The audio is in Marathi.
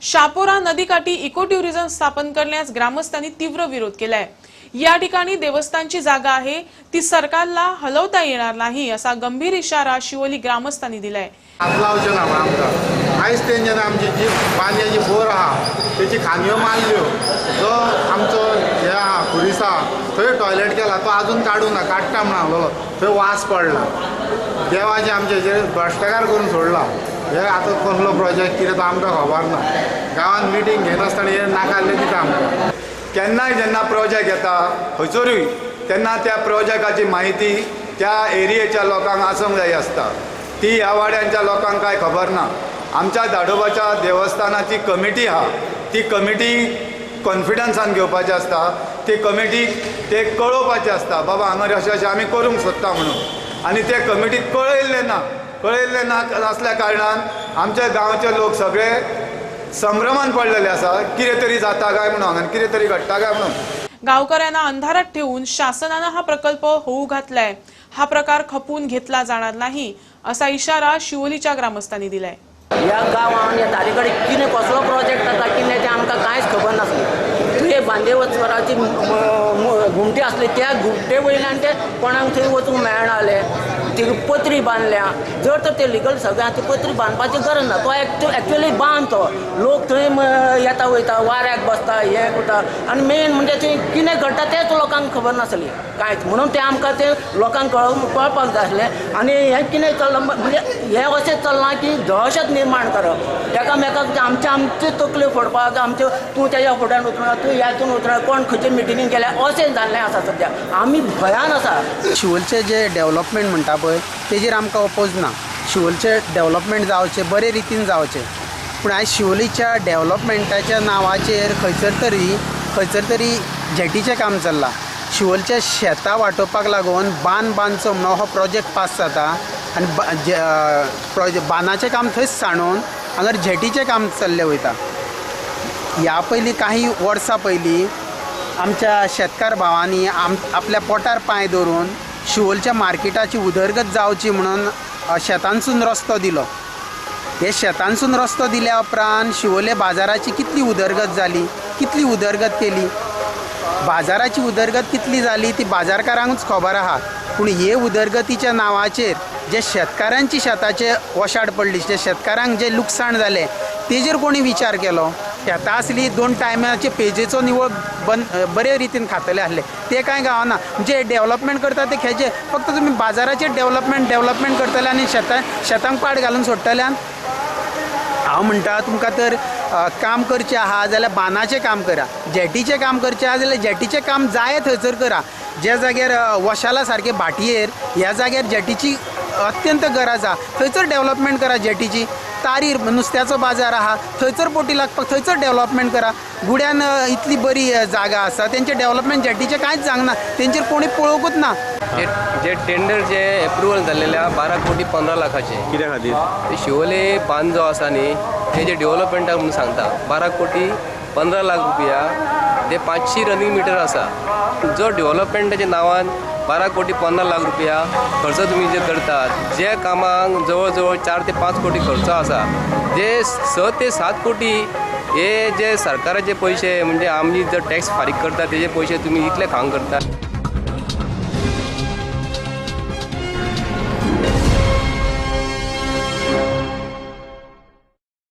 शापोरा नदीकाठी इको टुरिझम स्थापन करण्यास ग्रामस्थांनी तीव्र विरोध केलाय। या ठिकाणी देवस्थानची जागा आहे, ती सरकारला हलवता येणार नाही असा गंभीर इशारा शिवोली ग्रामस्थांनी दिलाय। आयज तेंच्यानी आमची जी पाण्याची बोर आहा त्याची खांद्यो मारल्यो, जो आमचो हे आहा खुरिसा थंय टॉयलेट केला तो अजून काडूं ना, काडटा म्हणून हांगलो थंय वास पडला। देवाचे आमचे जे भ्रष्टाचार करून सोडला। हे आता कसलो प्रोजेक्ट कितें तो आमकां खबर ना। गांवांत मिटींग घेत आसतना हे नाकारले दिता आमकां। केन्नाय जेन्ना प्रोजेक्ट येता खंयसरूय तेन्ना त्या प्रोजेक्टाची माहिती त्या एरियेच्या लोकांक आसूंक जाय आसता। ती ह्या वाड्यांच्या लोकांक काय खबर ना। आमच्या दाडोबाच्या देवस्थानाची कमिटी आहा, ती कमिटी कॉन्फिडन्सान घेवपाची आसता। ती कमिटीक ते कळोवपाचें आसता, बाबा हांगा अशें अशें आमी करूंक सोदता म्हणून। आनी ते कमिटीक कळयल्लें ना असल्या कारणान आमच्या गांवचे लोक सगळे संभ्रमान पडलेले आसा, कितें तरी जाता काय म्हणून, हांगा कितें तरी घडटा काय म्हणून। गावकऱ्यांना अंधारात ठेवून शासनाने हा प्रकल्प होऊ घातलाय। हा प्रकार खपवून घेतला जाणार नाही असा इशारा शिवोलीच्या ग्रामस्थांनी दिलाय। या गांवांत या तारीकडे कितें कसलो प्रोजेक्ट जाता कितें तें आमकां कांयच खबर नासलें। थंय बांदेवचराची घुमटी आसली, त्या घुमटे वयल्यान ते कोणाक थंय वचूंक मेळनासलें। ती पत्री बांदल्या, जर तर ते लिगल सगळ्यांक ती पत्री बांदपाची गरज ना। तो एक्चुअली बांद तो लोक थंय येता वयता, वाऱ्याक बसता, हें करता। आनी मेन म्हणजे थंय कितें घडटा तेच लोकांक खबर नासली कांयच, म्हणून ते आमकां ते लोकांक कळपाक जाय आसलें। आनी हें कितें चल्लां म्हणजे हें अशें चल्लां की दहशत निर्माण करप, एकामेकाक आमचे तकल्यो फोडपाक, आमच्यो तूं तेज्या फुड्यान उतरना, तूं ह्यातून उतरना, कोण खंयचे मिटिंगेक गेल्या अशें जाल्लें आसा सद्या। आमी भयान आसा। शिवोलचे जे डेव्हलपमेंट म्हणटा पळय तेजेर आमकां अपोज ना। शिवोलचे डेव्हलपमेंट जावचे, बरे रितीन जावचे, पूण आयज शिवोलीच्या डेव्हलपमेंटाच्या नांवाचेर खंयसर तरी जेटीचें काम चल्लां। शिवोलच्या शेतां वांटोवपाक लागून बांदचो म्हणून हो प्रोजेक्ट पास जाता आनी बांदाचें काम थंयच सांडून हांगर जेटीचें काम चल्लें वयता। ह्या पयलीं काही वर्सां पयलीं आमच्या शेतकार भावांनी आपल्या पोटार पांय दवरून शिवोलच्या मार्केटाची उदरगत जावची म्हणून शेतांसून रस्तो दिलो। हे शेतांसून रस्तो दिल्या उपरांत शिवोले बाजाराची कितली उदरगत जाली, कितली उदरगत केली। बाजाराची उदरगत कितली जाली ती बाजारकारांकूच खबर आहा, पूण हे उदरगतीच्या नांवाचेर जे शेतकारांची शेताचे वशाड पडली, जे शेतकारांक जे लुकसाण जालें तेजेर कोणी विचार केलो। शेतां आसली, 2 टायमाचे पेजेचो निवळ बरे रितीन खातले आसले, ते कांय गावना। जे डेव्हलपमेंट करता ते खेचे फक्त तुमी बाजाराचेर डेव्हलपमेंट करतले आनी शेतांक पाड घालून सोडटल्यान। हांव म्हणटा तुमकां तर काम करचें आहा जाल्यार बांदाचें काम करा, जेटीचें काम करचें आहा जाल्यार जेटीचें काम जाय थंयसर करा। ज्या जाग्यार वशाला सारके भाटयेर ह्या जाग्यार जेटीची अत्यंत गरज आहा, थंयसर डेव्हलपमेंट करा जेटीची। तारीर नुस्त्याचो बाजार आहा, थंयसर पोटी लागपाक थंयसर डेव्हलपमेंट करा। गुड्यान इतली बरी जागा आसा, तेंचे डेव्हलपमेंट जेटीचें कांयच जावंक ना, तेंचेर कोणी पळोवंकूच ना। जे टेंडर जे एप्रुवल जाल्लेले 12 कोटी 15 लाखाचे कित्या खातीर शिवोले बांद जो आसा न्ही तेजे डेव्हलपमेंटाक म्हणून सांगता 12 कोटी 15 लाख रुपया, ते 500 रनिंग मिटर आसा। जो डेव्हलपमेंटाच्या नांवान 12 कोटी 15 लाख रुपया खर्च तुम्ही जे करतात, जे कामाक जवळ जवळ 4 ते 5 कोटी खर्च आसा, जे 6 ते 7 कोटी हे जे सरकाराचे पैसे म्हणजे आम्ही जर टॅक्स फारीक करता तेजे पैसे तुम्ही इतले खावंक करता।